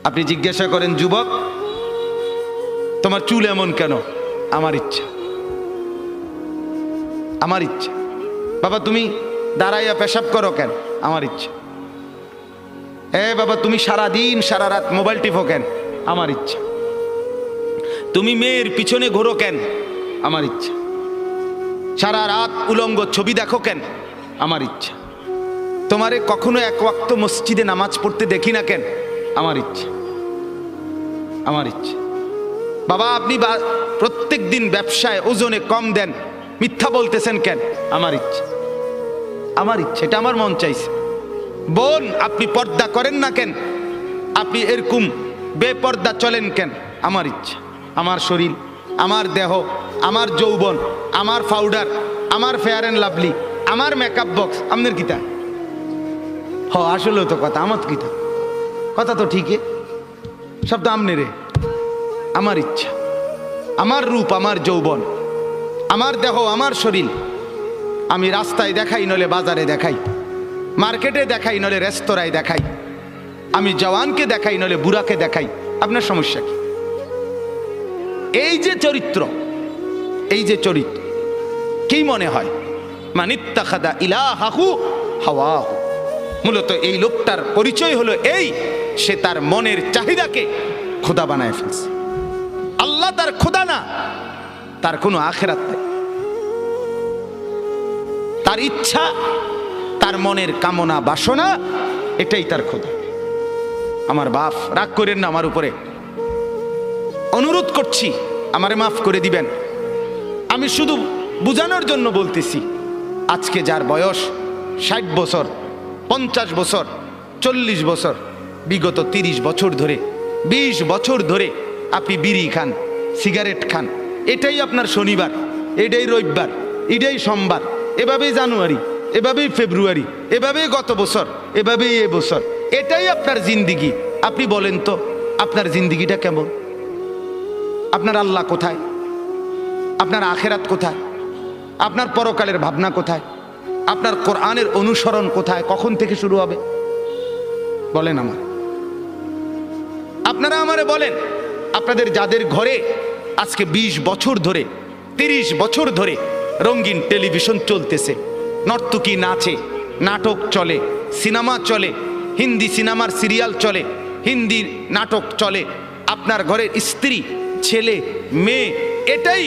আপনি জিজ্ঞাসা করেন, যুবক তোমার চুল এমন কেন? আমার ইচ্ছা, আমার ইচ্ছা। বাবা তুমি দাঁড়াইয়া পেশাব করো কেন? আমার ইচ্ছা। বাবা তুমি সারা দিন সারা রাত মোবাইল টিপো কেন? আমার ইচ্ছা। তুমি মেয়ের পিছনে ঘোরো কেন? আমার ইচ্ছা। সারা রাত উলঙ্গ ছবি দেখো কেন? আমার ইচ্ছা। তোমারে কখনো এক ওয়াক্ত মসজিদে নামাজ পড়তে দেখি না কেন? আমার ইচ্ছা, আমার ইচ্ছা। বাবা আপনি প্রত্যেক দিন ব্যবসায় ওজনে কম দেন, মিথ্যা বলতেছেন কেন? আমার ইচ্ছা, আমার ইচ্ছা, এটা আমার মন চাইছে। বোন আপনি পর্দা করেন না কেন? আপনি এরকম বেপর্দা চলেন কেন? আমার ইচ্ছা। আমার শরীর, আমার দেহ, আমার যৌবন, আমার পাউডার, আমার ফেয়ার অ্যান্ড লাভলি, আমার মেকআপ বক্স, আপনার কিতা? আসলেও তো কথা, আমার কিতা কথা তো ঠিকই, সব তো আমনে রে। আমার ইচ্ছা, আমার রূপ, আমার যৌবন, আমার দেহ, আমার শরীর, আমি রাস্তায় দেখাই নলে বাজারে দেখাই, মার্কেটে দেখাই নলে রেস্তোরাঁয় দেখাই, আমি জওয়ানকে দেখাই নলে বুড়াকে দেখাই, আপনার সমস্যা কি? এই যে চরিত্র, এই যে চরিত্র, কি মনে হয়? মানিত্তাখাদা ইলাহাহু হাওয়াহু। মূলত এই লোকটার পরিচয় হলো এই, সে তার মনের চাহিদাকে খোদা বানায় ফেলছে। আল্লাহ তার খোদা না, তার কোনো আখেরাত নাই। তার ইচ্ছা, তার মনের কামনা বাসনা, এটাই তার খোদা। আমার বাপ রাগ করেন না আমার উপরে, অনুরোধ করছি আমারে মাফ করে দিবেন। আমি শুধু বুঝানোর জন্য বলতেছি, আজকে যার বয়স 60 বছর, 50 বছর, 40 বছর, বিগত 30 বছর ধরে, 20 বছর ধরে আপনি বিড়ি খান, সিগারেট খান, এটাই আপনার শনিবার, এটাই রবিবার, এটাই সোমবার, এভাবেই জানুয়ারি, এভাবেই ফেব্রুয়ারি, এভাবেই গত বছর, এভাবেই এ বছর, এটাই আপনার জিন্দিগি। আপনি বলেন তো আপনার জিন্দিগিটা কেমন? আপনার আল্লাহ কোথায়? আপনার আখেরাত কোথায়? আপনার পরকালের ভাবনা কোথায়? আপনার কোরআনের অনুসরণ কোথায়? কখন থেকে শুরু হবে বলেন আমার? আপনারা আমারে বলেন, আপনাদের যাদের ঘরে আজকে 20 বছর ধরে, 30 বছর ধরে রঙিন টেলিভিশন চলতেছে, নর্তকী নাচে, নাটক চলে, সিনেমা চলে, হিন্দি সিনেমার সিরিয়াল চলে, হিন্দি নাটক চলে, আপনার ঘরের স্ত্রী, ছেলে, মেয়ে এটাই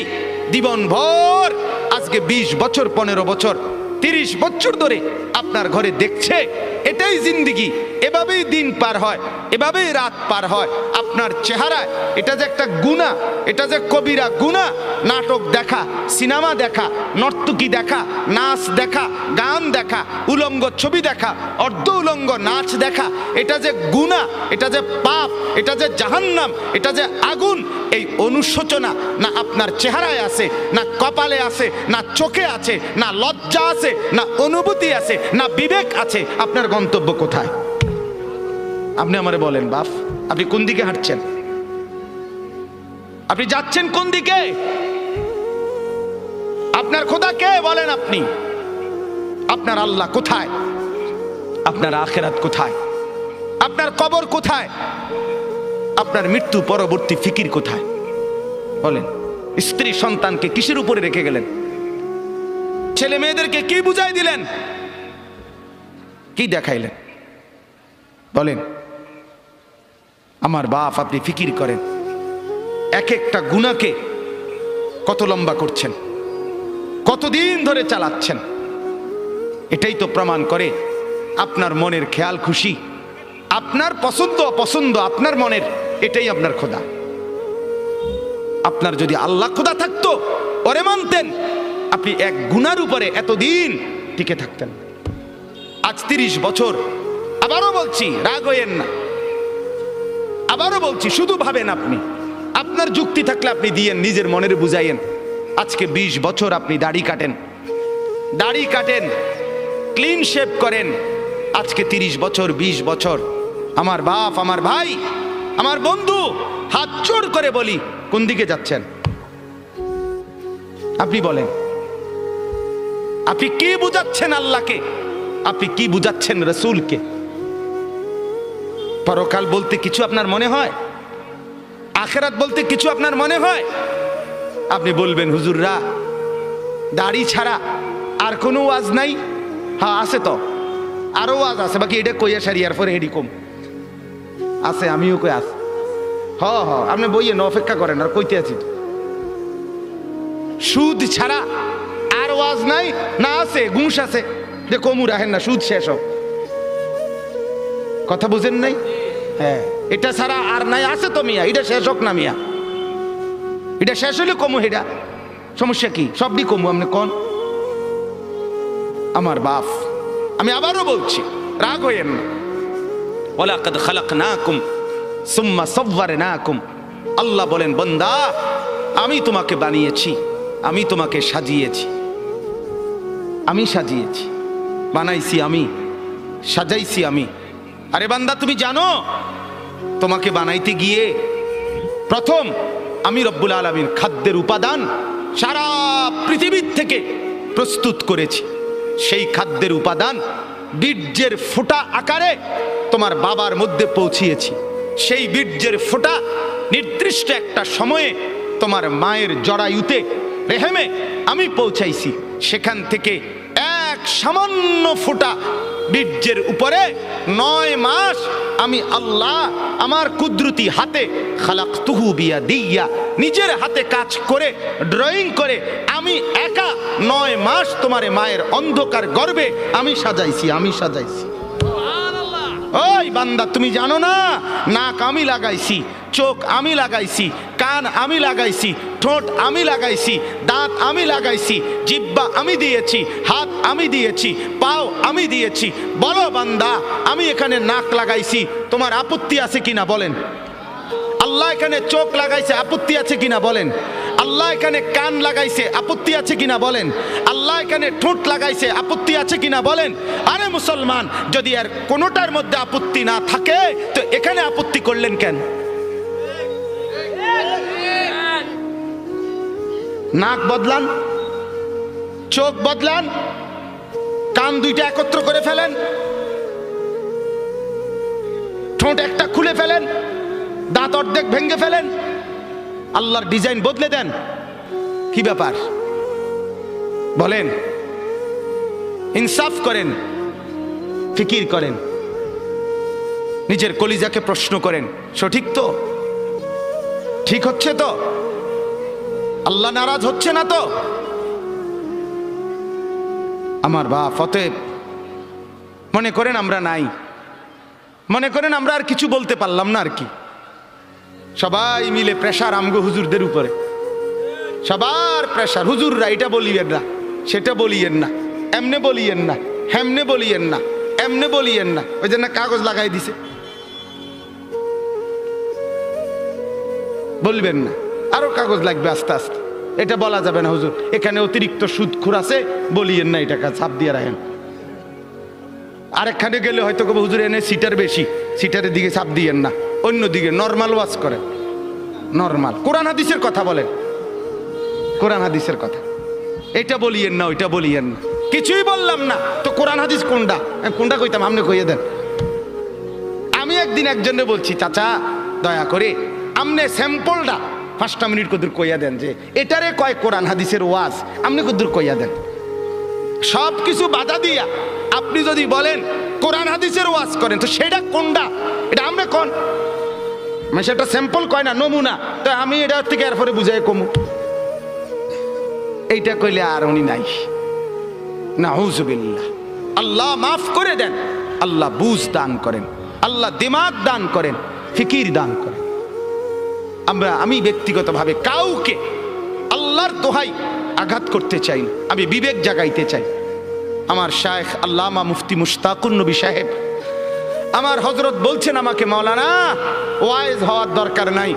জীবনভর আজকে 20 বছর, 15 বছর, 30 বছর ধরে আপনার ঘরে দেখছে, এটাই জিন্দিগি। এভাবেই দিন পার হয়, এভাবেই রাত পার হয়। আপনার চেহারায় এটা যে একটা গুনাহ, এটা যে কবিরা গুনাহ, নাটক দেখা, সিনেমা দেখা, নর্তকী দেখা, নাচ দেখা, গান দেখা, উলঙ্গ ছবি দেখা, অর্ধ উলঙ্গ নাচ দেখা, এটা যে গুনাহ, এটা যে পাপ, এটা যে জাহান্নাম, এটা যে আগুন, এই অনুশোচনা না আপনার চেহারায় আছে, না কপালে আছে, না চোখে আছে, না লজ্জা আছে, না অনুভূতি আছে, না বিবেক আছে। আপনার গন্তব্য কোথায়? আপনি আমারে বলেন বাপ, আপনি কোন দিকে হাঁটছেন? আপনি যাচ্ছেন কোন দিকে? আপনার খোদা কে বলেন আপনি? আপনার আল্লাহ কোথায়? আপনার আখিরাত কোথায়? আপনার কবর কোথায়? আপনার মৃত্যু পরবর্তী ফিকির কোথায় বলেন? স্ত্রী সন্তানকে কিসের উপরে রেখে গেলেন? ছেলে মেয়েদেরকে কি বুঝাই দিলেন? কি দেখাইলেন বলেন? আমার বাপ, আপনি ফিকির করেন, এক একটা গুনাহকে কত লম্বা করছেন, কতদিন ধরে চালাচ্ছেন। এটাই তো প্রমাণ করে আপনার মনের খেয়াল খুশি, আপনার পছন্দ অপছন্দ আপনার মনের, এটাই আপনার খোদা। আপনার যদি আল্লাহ খোদা থাকতো, ওরে মানতেন, আপনি এক গুনার উপরে এতদিন টিকে থাকতেন। আজ 30 বছর, আবারও বলছি রাগ হইয়েন না, আবারও বলছি শুধু ভাবেন আপনি, আপনার যুক্তি থাকলে আপনি দিয়েন, নিজের মনের বুঝাইয়েন। আজকে 20 বছর আপনি দাড়ি কাটেন, দাড়ি কাটেন, ক্লিন শেভ করেন, আজকে 30 বছর 20 বছর। আমার বাপ, আমার ভাই, আমার বন্ধু, হাত জোড় করে বলি, কোন দিকে যাচ্ছেন আপনি বলেন? আপনি কি বুঝাচ্ছেন আল্লাহকে? আপনি কি বুঝাচ্ছেন রসুলকে? পরকাল বলতে কিছু আপনার মনে হয়? আখিরাত বলতে কিছু আপনার মনে হয়? আপনি বলবেন হুজুররা দাড়ি ছাড়া আর কোনো ওয়াজ নাই? হ্যাঁ আছে তো, আরো ওয়াজ আছে, বাকি এটা কইয়া সারি আর পরে হেডি কম আছে, আমিও কই আছে। হ হ আপনি বইয়েন, অপেক্ষা করেন, আর কইতে আছি। সুদ ছাড়া আর ওয়াজ নাই না? আছে, ঘুষ আছে, যে কমু রাখেন না, সুদ শেষ হোক। কথা বুঝেন নাই? হ্যাঁ, এটা ছাড়া আর নাই? আছে তো মিয়া, এটা শেষ হোক না মিয়া, এটা শেষ হলে কমু, এটা সমস্যা কি? সবই কমু, আপনি কোন? আমার বাপ, আমি আবারও বলছি, রাগ হইেন না। ওয়ালাকাদ খালাকনাকুম সুম্মা সাওয়ারনাকুম। আল্লাহ বলেন বান্দা আমি তোমাকে বানিয়েছি, আমি তোমাকে সাজিয়েছি, আমি সাজিয়েছি, বানাইছি আমি, সাজাইছি আমি। আরে বান্দা তুমি জানো তোমাকে বানাইতে গিয়ে প্রথম আমি রব্বুল আলামিন খাদ্যের উপাদান সারা পৃথিবীর থেকে প্রস্তুত করেছি। সেই খাদ্যের উপাদান বীর্যের ফোঁটা আকারে তোমার বাবার মধ্যে পৌঁছিয়েছি। সেই বীর্যের ফোঁটা নির্দিষ্ট একটা সময়ে তোমার মায়ের জরায়ুতে, রেহেমে আমি পৌঁছাইছি। সেখান থেকে এক সামান্য ফোঁটা বীর্যের উপরে 9 মাস আমি আল্লাহ আমার কুদরতি হাতে খালাকতুহু বিয়াদিয়া, নিজের হাতে কাজ করে, ড্রয়িং করে আমি একা 9 মাস তোমার মায়ের অন্ধকার গর্ভে আমি সাজাইছি, আমি সাজাইছি। ওই বান্দা তুমি জানো না, নাক আমি লাগাইছি, চোখ আমি লাগাইছি, কান আমি লাগাইছি, ঠোঁট আমি লাগাইছি, দাঁত আমি লাগাইছি, জিহ্বা আমি দিয়েছি, হাত আমি দিয়েছি, পাও আমি দিয়েছি। বলো বান্দা আমি এখানে নাক লাগাইছি, তোমার আপত্তি আছে কিনা বলেন? আল্লাহ এখানে চোখ লাগাইছে, আপত্তি আছে কিনা বলেন? আল্লাহ এখানে কান লাগাইছে, আপত্তি আছে কিনা বলেন? আল্লাহ এখানে ঠোঁট লাগাইছে, আপত্তি আছে কিনা বলেন? আরে মুসলমান, যদি আর কোনোটার মধ্যে আপত্তি না থাকে তো এখানে আপত্তি করলেন কেন? নাক বদলান, চোখ বদলান, কান দুইটা একত্র করে ফেলেন, ঠোঁট একটা খুলে ফেলেন, দাঁত অর্ধেক ভেঙে ফেলেন, আল্লাহর ডিজাইন বদলে দেন। কি ব্যাপার বলেন? ইনসাফ করেন, ফিকির করেন, নিজের কলিজাকে প্রশ্ন করেন, সঠিক তো? ঠিক হচ্ছে তো? আল্লাহ নারাজ হচ্ছে না তো? আমার বাপ, অতএব মনে করেন আমরা নাই, মনে করেন আমরা আর কিছু বলতে পারলাম না আর কি। সবাই মিলে প্রেশার আমগো হুজুরদের উপরে, সবার প্রেশার। হুজুররা এটা বলিয়েন না, সেটা বলিয়েন না, এমনে বলিয়েন না, হেমনে বলিয়েন না, এমনে বলিয়েন না। ওই জন্য কাগজ লাগাই দিছে, বলবেন না, আরো কাগজ লাগবে আস্তে আস্তে। এটা বলা যাবে না হুজুর এখানে অতিরিক্ত সুদখোর আছে, বলিয়েন না, এটাকে ছাপ দিয়ে রাখেন। আরেকখানে গেলে হয়তো কবে হুজুর এনে সিটার বেশি, সিটারের দিকে ছাপ দিয়েন না, অন্যদিকে নর্মাল ওয়াজ করেন, নর্মাল কোরআন হাদিসের কথা বলেন, কোরআন হাদিসের কথা। এটা বলিয়েন না, ওইটা বলিয়েন না। কিছুই বললাম না তো কোরআন হাদিস কোনটা? কোনটা কইতাম আপনি কইয়ে দেন। আমি একদিন একজনে বলছি, চাচা দয়া করে আপনি স্যাম্পলটা 5টা মিনিট কদুর কইয়া দেন, যে এটারে কয় কোরআন হাদিসের ওয়াজ, আপনি কদুর কইয়া দেন। সব কিছু বাধা দিয়া আপনি যদি বলেন কোরআন হাদিসের ওয়াজ করেন, তো সেটা কোনটা? এটা আমরা কোন সেটা স্যাম্পল কয় না, নমুনা। তো আমি এটা থেকে এরপরে বুঝাই কমু, এইটা কইলে আর উনি নাই। নাউযুবিল্লাহ। আল্লাহ মাফ করে দেন, আল্লাহ বুঝ দান করেন, আল্লাহ দিমাগ দান করেন, ফিকির দান করেন। আমি ব্যক্তিগতভাবে কাউকে আল্লাহর দোহাই আঘাত করতে চাই না, আমি বিবেক জাগাইতে চাই। আমার শায়েখ আল্লামা মুফতি মুশতাকুর নবী সাহেব, আমার হযরত বলছেন আমাকে, মাওলানা ওয়াইজ হওয়ার দরকার নাই,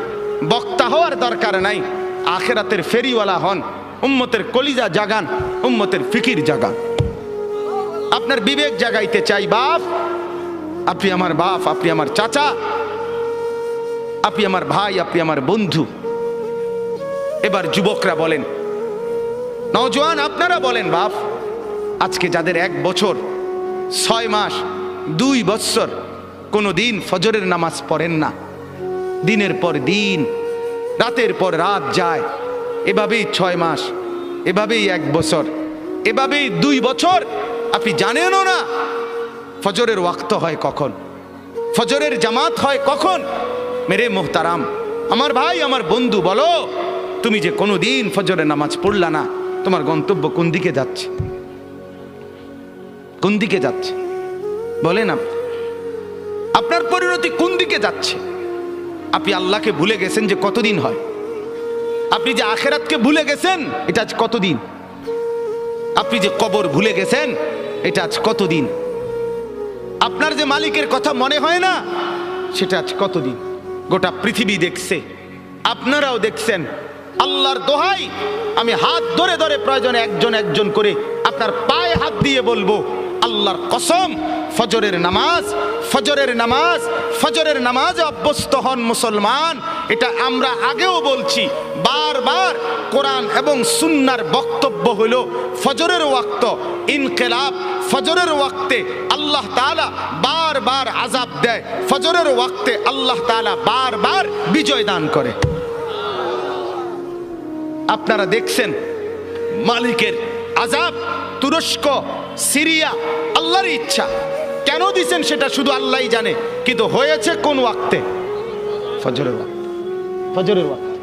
বক্তা হওয়ার দরকার নাই, আখিরাতের ফেরিওয়ালা হন, উম্মতের কলিজা জাগান, উম্মতের ফিকির জাগান। আপনার বিবেক জাগাইতে চাই বাপ, আপনি আমার বাপ, আপনি আমার চাচা, আপনি আমার ভাই, আপনি আমার বন্ধু। এবার যুবকরা বলেন, নওজোয়ান আপনারা বলেন, বাপ আজকে যাদের 1 বছর 6 মাস 2 বছর কোনো দিন ফজরের নামাজ পড়েন না। দিনের পর দিন, রাতের পর রাত যায়, এভাবেই 6 মাস, এভাবেই 1 বছর, এভাবেই 2 বছর। আপনি জানেনও না ফজরের ওয়াক্ত হয় কখন, ফজরের জামাত হয় কখন। মেরে মোহতারাম, আমার ভাই, আমার বন্ধু, বলো তুমি যে কোনো দিন ফজরের নামাজ পড়লা না, তোমার গন্তব্য কোন দিকে যাচ্ছে? কোন দিকে যাচ্ছে বলেন? আপনার পরিণতি কোন দিকে যাচ্ছে? আপনি আল্লাহকে ভুলে গেছেন যে কতদিন হয়? আপনি যে আখেরাতকে ভুলে গেছেন, এটা আজ কতদিন? আপনি যে কবর ভুলে গেছেন, এটা আজ কতদিন? আপনার যে মালিকের কথা মনে হয় না, সেটা আজ কতদিন? গোটা পৃথিবী দেখছে, আপনারাও দেখছেন। আল্লাহর দোহাই, আমি হাত ধরে ধরে প্রয়োজনে একজন একজন করে আপনার পায়ে হাত দিয়ে বলবো, আল্লাহর কসম, ফজরের নামাজ, ফজরের নামাজ, ফজরের নামাজে অভ্যস্ত হন মুসলমান। এটা আমরা আগেও বলছি বারবার। কোরআন এবং সুন্নাহর বক্তব্য হলো ফজরের ওয়াক্ত ইনকিলাব, ফজরের ওয়াক্তে আল্লাহ তাআলা বারবার আযাব দেয়, ফজরের ওয়াক্তে আল্লাহ তাআলা বারবার বিজয় দান করে। আপনারা দেখছেন মালিকের আযাব, তুরস্ক, সিরিয়া, আল্লাহর ইচ্ছা। কেন দিছেন সেটা শুধু আল্লাহই জানে, কিন্তু হয়েছে কোন ওয়াক্তে? ফজরের ওয়াক্তে। ফজরের ওয়াক্তে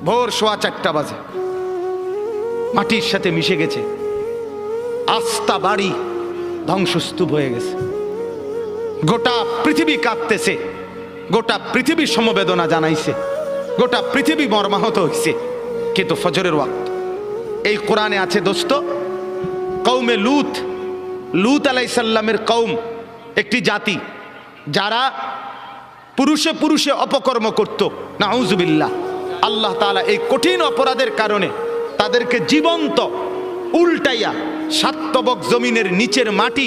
ভোর 4:15 বাজে, মাটির সাথে মিশে গেছে, আস্থা বাড়ি ধ্বংসস্তূপ হয়ে গেছে। গোটা পৃথিবী কাঁপতেছে, গোটা পৃথিবী সমবেদনা জানাইছে, গোটা পৃথিবী মর্মাহত হইছে, কিন্তু ফজরের ওয়াক্ত। এই কোরআনে আছে দোস্ত, কওমে লূত, লূত আলাইহিস সালামের কওম একটি জাতি যারা পুরুষে পুরুষে অপকর্ম করত, নাউজুবিল্লাহ। আল্লাহ তাআলা এই কঠিন অপরাধের কারণে তাদেরকে জীবন্ত উল্টাইয়া সাতবক জমিনের নিচের মাটি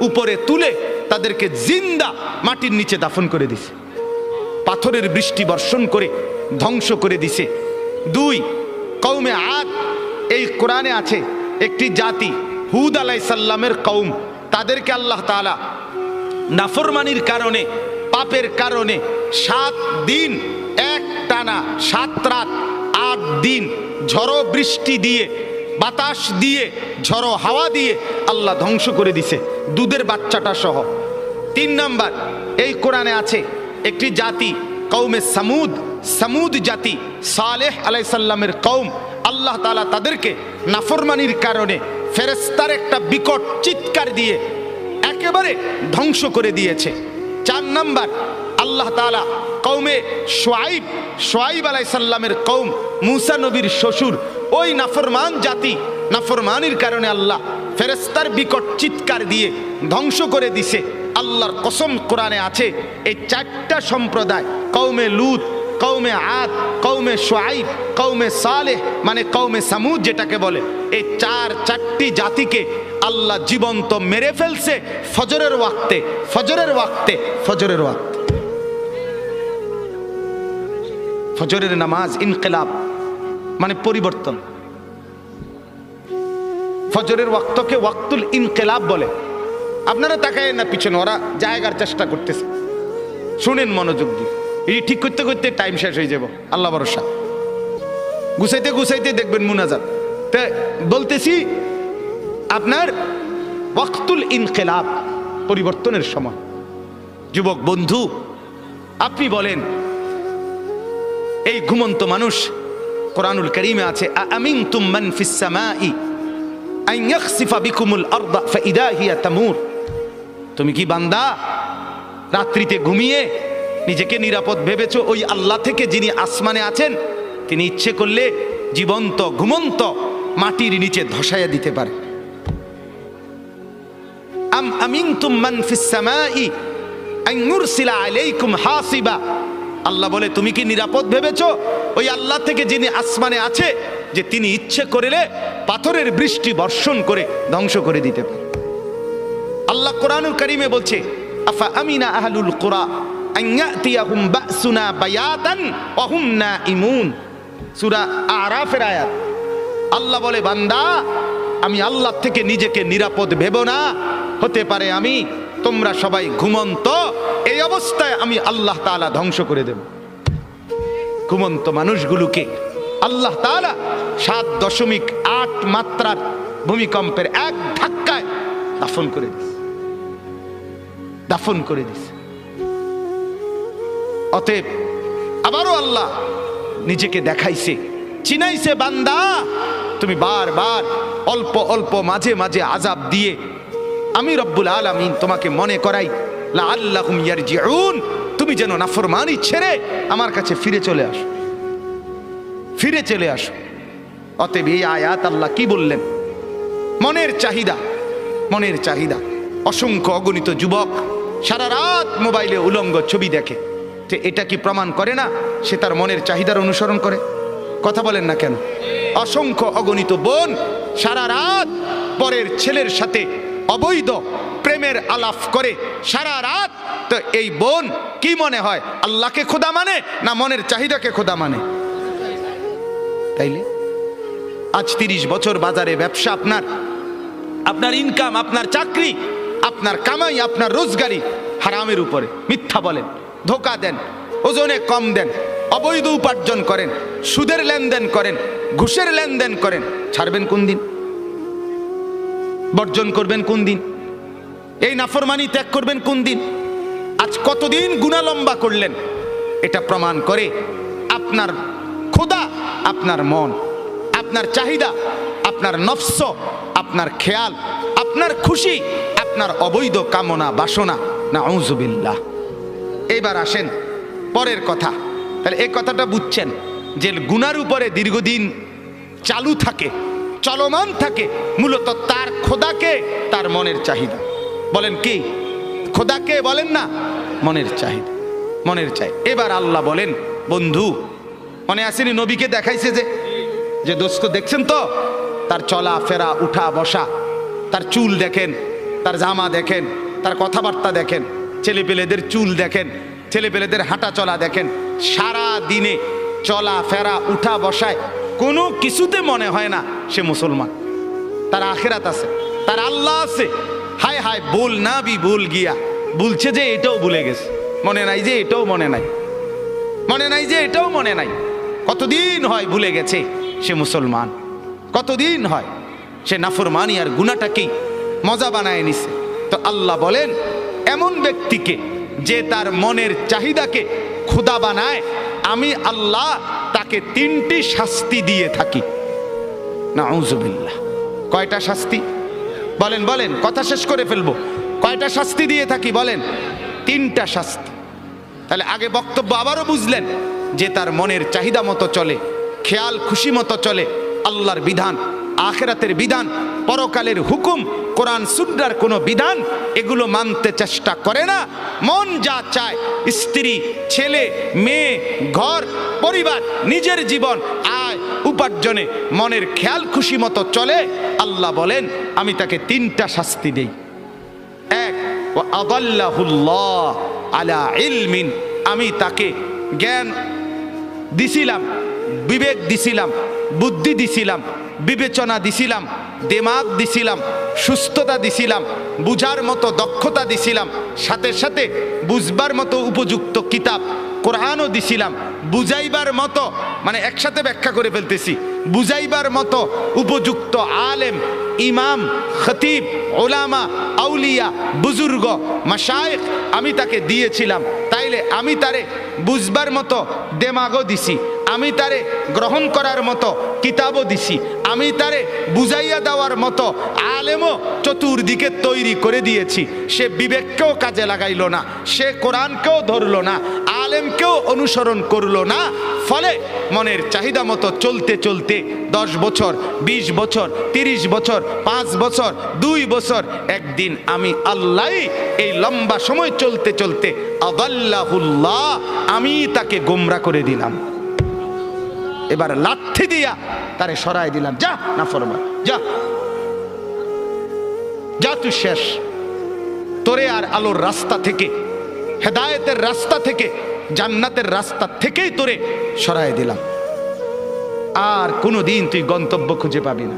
উপরে তুলে তাদেরকে জিন্দা মাটির নিচে দাফন করে দিছে, পাথরের বৃষ্টি বর্ষণ করে ধ্বংস করে দিছে। 2, কওমে আদ, এই কোরআনে আছে একটি জাতি, হুদ আলাইহিস সালামের কওম, তাদেরকে আল্লাহ তাআলা নাফরমানির কারণে, পাপের কারণে 7 দিন এক টানা, 7 রাত 8 দিন ঝড়ো বৃষ্টি দিয়ে, বাতাস দিয়ে, ঝড়ো হাওয়া দিয়ে আল্লাহ ধ্বংস করে দিছে, দুধের বাচ্চাটা সহ। 3 নাম্বার, এই কোরআনে আছে একটি জাতি, কওমে সামুদ, সামুদ জাতি, সালেহ আলাইহিস সালামের কওম, আল্লাহ তাআলা তাদেরকে নাফরমানির কারণে ফেরেশতার একটা বিকট চিৎকার দিয়ে একেবারে ধ্বংস করে দিয়েছে। 4 নাম্বার, আল্লাহ তাআলা কওমে শুআইব, শুআইব আলাইহিস সালামের কওম, মূসা নবীর শ্বশুর, ওই নাফরমান জাতি, নাফরমানির কারণে আল্লাহ ফেরেশতার বিকট চিৎকার দিয়ে ধ্বংস করে দিছে। আল্লাহর কসম, কোরআনে আছে এই 4টা সম্প্রদায়, কওমে লূত, কওমে আদ, কওমে শুআইব, কওমে সালেহ, মানে কওমে সামুদ যেটাকে বলে, এই 4টি জাতিকে আল্লাহ জীবন্ত মেরে ফেলছে ফজরের ওয়াক্তে, ফজরের ওয়াক্তে, ফজরের ওয়াক্তে। ফজরের নামাজ ইনকিলাব মানে পরিবর্তন। ফজরের ওয়াক্তকে ওয়াক্তুল ইনকিলাব বলে। আপনারা তাকায় না পিছনে, ওরা জায়গার চেষ্টা করতেছে, শুনেন মনোযোগ দিয়ে। এই ঠিক করতে করতে টাইম শেষ হয়ে যাব, আল্লাহ ভরসা। গুছাইতে গুছাইতে দেখবেন মুনাজাত। তা বলতেছি আপনার ওয়াক্তুল ইনকিলাব, পরিবর্তনের সময়। যুবক বন্ধু, আপনি বলেন, এই ঘুমন্ত মানুষ, কোরআনুল কারীমে আছে, আমিনতুম মান ফিস সামাই আন ইয়াখসিফা বিকুমুল আরদা ফাইদা হিয়া তামুর। তুমি কি বান্দা রাত্রিতে ঘুমিয়ে নিজেকে নিরাপদ ভেবেছো ওই আল্লাহ থেকে যিনি আসমানে আছেন, তিনি ইচ্ছে করলে জীবন্ত ঘুমন্ত মাটির নিচে ধসাইয়া দিতে পারে। আম আমিনতুম মান ফিস সামাই আন ইউরসিলা আলাইকুম হাসিবা। আল্লাহ বলে, তুমি কি নিরাপদ ভেবেছো ওই আল্লাহ থেকে যিনি আসমানে আছে, যে তিনি ইচ্ছে করলে পাথরের বৃষ্টি বর্ষণ করে ধ্বংস করে দিতে পারে। আল্লাহ কোরআনুল কারীমে বলছে, আফা আমিনা আহলুল কুরা আন ইয়াতিয়াহুম বাসুনা বায়াতান ওয়া হুম নাঈমুন। সূরা আরাফের আয়াত। আল্লাহ বলে, বান্দা, আমি আল্লাহ থেকে নিজেকে নিরাপদ ভেবো না। হতে পারে আমি তোমরা সবাই ঘুমন্ত, এই অবস্থায় আমি আল্লাহ তাআলা ধ্বংস করে দেব। ঘুমন্ত মানুষগুলোকে আল্লাহ তাআলা 7.8 মাত্রার ভূমিকম্পের এক ধাক্কায় দাফন করে দিছে, দাফন করে দিছে। অতএব আবারও আল্লাহ নিজেকে দেখাইছে, চিনাইছে, বান্দা তুমি বারবার অল্প অল্প মাঝে মাঝে আযাব দিয়ে আমি রব্বুল আলামিন তোমাকে মনে করাই লাআল্লাহুম ইয়ারজিউন, তুমি যেন নাফরমানি ছেড়ে আমার কাছে ফিরে চলে আসো, ফিরে চলে আসো। অতএব এই আয়াত আল্লাহ কি বললেন? মনের চাহিদা, মনের চাহিদা। অসংখ্য অগণিত যুবক সারা রাত মোবাইলে উলঙ্গ ছবি দেখে, যে এটা কি প্রমাণ করে না সে তার মনের চাহিদার অনুসরণ করে? কথা বলেন না কেন? অসংখ্য অগণিত বোন সারা রাত পরের ছেলের সাথে অবৈধ প্রেমের আলাপ করে সারা রাত। তো এই বোন কি মনে হয় আল্লাহকে খোদা মানে না মনের চাহিদাকে খোদা মানে? তাইলে আজ 30 বছর বাজারে ব্যবসা, আপনার ইনকাম, আপনার চাকরি, আপনার কামাই, আপনার রোজগারি হারামের উপরে। মিথ্যা বলেন, ধোঁকা দেন, ওজনে কম দেন, অবৈধ উপার্জন করেন, সুদের লেনদেন করেন, ঘুষের লেনদেন করেন। ছাড়বেন কোন দিন? বর্জন করবেন কোন দিন? এই নাফরমানি ত্যাগ করবেন কোন দিন? আজ কতদিন গুনাহ লম্বা করলেন? এটা প্রমাণ করে আপনার খোদা আপনার মন, আপনার চাহিদা, আপনার নফস, আপনার খেয়াল, আপনার খুশি, আপনার অবৈধ কামনা বাসনা। নাউযুবিল্লাহ। এইবার আসেন পরের কথা। তাহলে এই কথাটা বুঝছেন যে গুনার উপরে দীর্ঘদিন চালু থাকে, চলমান থাকে, মূলত তার খোদাকে তার মনের চাহিদা। বলেন কি? খোদাকে বলেন না, মনের চাহিদা, মনের চাই। এবার আল্লাহ বলেন, বন্ধু মনে আসেনি নবীকে দেখাইছে যে দোস্ত দেখছেন তো, তার চলা ফেরা, উঠা বসা, তার চুল দেখেন, তার জামা দেখেন, তার কথাবার্তা দেখেন, ছেলেপেলেদের চুল দেখেন, ছেলেপেলেদের হাঁটা চলা দেখেন। সারা দিনে চলা ফেরা, উঠা বসায় কোনো কিছুতে মনে হয় না সে মুসলমান। তার আখিরাত আছে, তার আল্লাহ আছে। হায় হায়, বল না বি ভুল গিয়া, বলছে যে এটাও ভুলে গেছে, মনে নাই যে এটাও মনে নাই, মনে নাই যে এটাও মনে নাই। কতদিন হয় ভুলে গেছে সে মুসলমান, কতদিন হয় সে নাফরমানি আর গুনাহটাকেই মজা বানায় নিছে। তো আল্লাহ বলেন, এমন ব্যক্তিকে যে তার মনের চাহিদাকে খোদা বানায়, আমি আল্লাহ তাকে 3টি শাস্তি দিয়ে থাকি। নাউযুবিল্লাহ। কয়টা শাস্তি? বলেন বলেন, কথা শেষ করে ফেলবো। কয়টা শাস্তি দিয়ে থাকি বলেন? 3টা শাস্তি। তাহলে আগে বক্তব্য আবারও বুঝলেন যে তার মনের চাহিদা মতো চলে, খেয়াল খুশি মতো চলে, আল্লাহর বিধান, আখিরাতের বিধান, পরকালের হুকুম, কোরআন সুন্নাহর কোনো বিধান এগুলো মানতে চেষ্টা করে না। মন যা চায়, স্ত্রী, ছেলে, মেয়ে, ঘর, পরিবার, নিজের জীবন, আয় উপার্জনে মনের খেয়াল খুশি মতো চলে। আল্লাহ বলেন, আমি তাকে 3টা শাস্তি দেই। 1, ওয়া আদাল্লাহুল্লাহ আলা ইলমিন, আমি তাকে জ্ঞান দিছিলাম, বিবেক দিছিলাম, বুদ্ধি দিছিলাম, বিবেচনা দিছিলাম, দিমাগ দিছিলাম, সুস্থতা দিছিলাম, বুঝার মতো দক্ষতা দিছিলাম, সাথে সাথে বুঝবার মতো উপযুক্ত কিতাব কোরআনও দিছিলাম, বুঝাইবার মতো, মানে একসাথে ব্যাখ্যা করে ফেলতেছি, বুঝাইবার মতো উপযুক্ত আলেম, ইমাম, খতিব, ওলামা, আউলিয়া, বুজুর্গ, মাশায়েখ আমি তাকে দিয়েছিলাম। তাইলে আমি তারে বুঝবার মতো দেমাগও দিছি, আমি তারে গ্রহণ করার মতো কিতাবও দিছি, আমি তারে বুঝাইয়া দেওয়ার মতো আলেমও চতুর্দিকে তৈরি করে দিয়েছি। সে বিবেককেও কাজে লাগাইল না, সে কোরআনকেও ধরল না, আলেমকেও অনুসরণ করল না। ফলে মনের চাহিদা মতো চলতে চলতে 10 বছর, 20 বছর, 30 বছর, 5 বছর, 2 বছর, একদিন আমি আল্লাহ এই লম্বা সময় চলতে চলতে আদাল্লাহুল্লাহ, আমি তাকে গোমরা করে দিলাম। এবার লাঠি দিয়া তারে সরাই দিলাম, যা নাফরমান, যা যা, তুই শেষ। তোরে আর আলোর রাস্তা থেকে, হেদায়েতের রাস্তা থেকে, জান্নাতের রাস্তা থেকেই তোরে সরাই দিলাম। আর কোনোদিন তুই গন্তব্য খুঁজে পাবি না।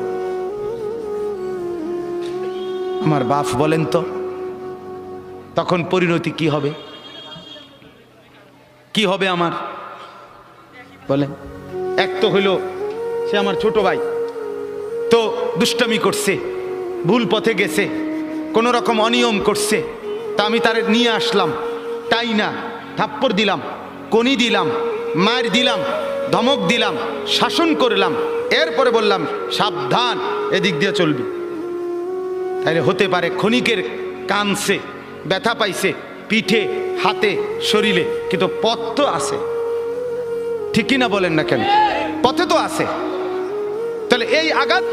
আমার বাপ বলেন তো, তখন পরিণতি কি হবে? কি হবে আমার বলেন? এক তো হইল সে আমার ছোট ভাই, তো দুষ্টামি করছে, ভুল পথে গেছে, কোনো রকম অনিয়ম করছে, তা আমি তারে নিয়ে আসলাম, তাই না থাপ্পড় দিলাম, কনি দিলাম, মার দিলাম, ধমক দিলাম, শাসন করলাম, এরপরে বললাম সাবধান এদিক দিয়ে চলবি। তাহলে হতে পারে ক্ষণিকের কানছে, ব্যথা পাইছে পিঠে, হাতে, শরীরে, কিন্তু পথ তো আছে, ঠিক কিনা বলেন না কেন? পথে তো আছে। তাহলে এই আঘাত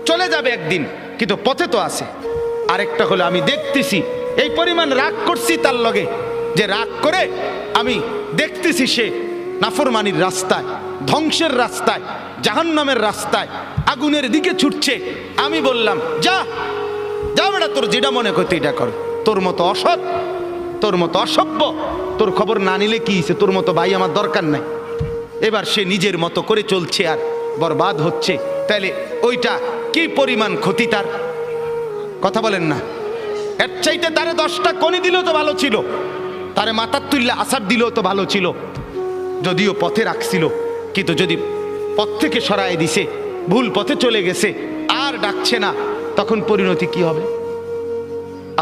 চলে যাবে একদিন, কিন্তু পথে তো আছে। আরেকটা হলো আমি দেখতেছি এই পরিমাণ রাগ করছি তার লগে, যে রাগ করে আমি দেখতেছি সে নাফরমানির রাস্তায়, ধ্বংসের রাস্তায়, জাহান্নামের রাস্তায়, আগুনের দিকে ছুটছে। আমি বললাম যা যা বেটা, তোর যেটা মনে করতে এটা কর, তোর মতো অসৎ, তোর মতো অসভ্য, তোর খবর না নিলে কি হয়েছে, তোর মতো ভাই আমার দরকার নাই। এবার সে নিজের মতো করে চলছে আর বরবাদ হচ্ছে। তাইলে ওইটা কি পরিমাণ ক্ষতি তার, কথা বলেন না? এর চাইতে তারে 10টা কনি দিলেও তো ভালো ছিল, তারে মাথার তুললে আসার দিলেও তো ভালো ছিল, যদিও পথে রাখছিল। কিন্তু যদি পথ থেকে সরায় দিছে, ভুল পথে চলে গেছে, আর ডাকছে না, তখন পরিণতি কি হবে?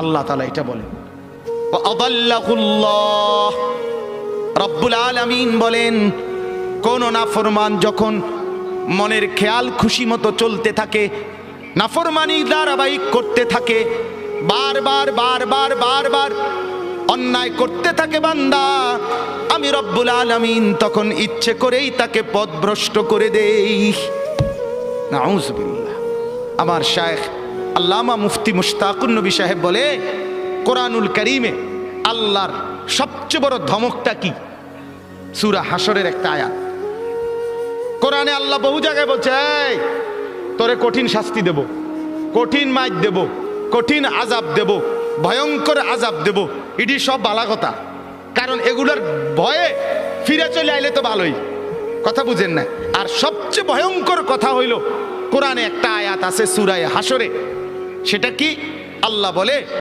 আল্লাহ তাআলা এটা বলেন, রব্বুল আলামিন বলেন, কোন নাফরমান যখন মনের খেয়াল খুশি মতো চলতে থাকে, নাফরমানি ধারাবাহিক করতে থাকে, বারবার বারবার বারবার অন্যায় করতে থাকে বান্দা, আমি রব্বুল আলামিন তখন ইচ্ছে করেই তাকে পথভ্রষ্ট করে দেই। নাউজুবিল্লাহ। আমার শায়েখ আল্লামা মুফতি মুশতাকুন নবী সাহেব বলে, কোরআনুল কারীমে আল্লাহর সবচেয়ে বড় ধমকটা কি? সূরা হাশরের একটা আয়াত। কোরআনে আল্লাহ বহু জায়গায় বলছে, এই তোরে কঠিন শাস্তি দেব, কঠিন মাইর দেব, কঠিন আযাব দেব, ভয়ঙ্কর আযাব দেব। এটি সব বালা কথা, কারণ এগুলোর ভয়ে ফিরে চলে আইলে তো ভালোই, কথা বুঝেন না? আর সবচেয়ে ভয়ঙ্কর কথা হইল, কোরআনে একটা আয়াত আছে সূরা হাশরে, সেটা কি? আল্লাহ বলে,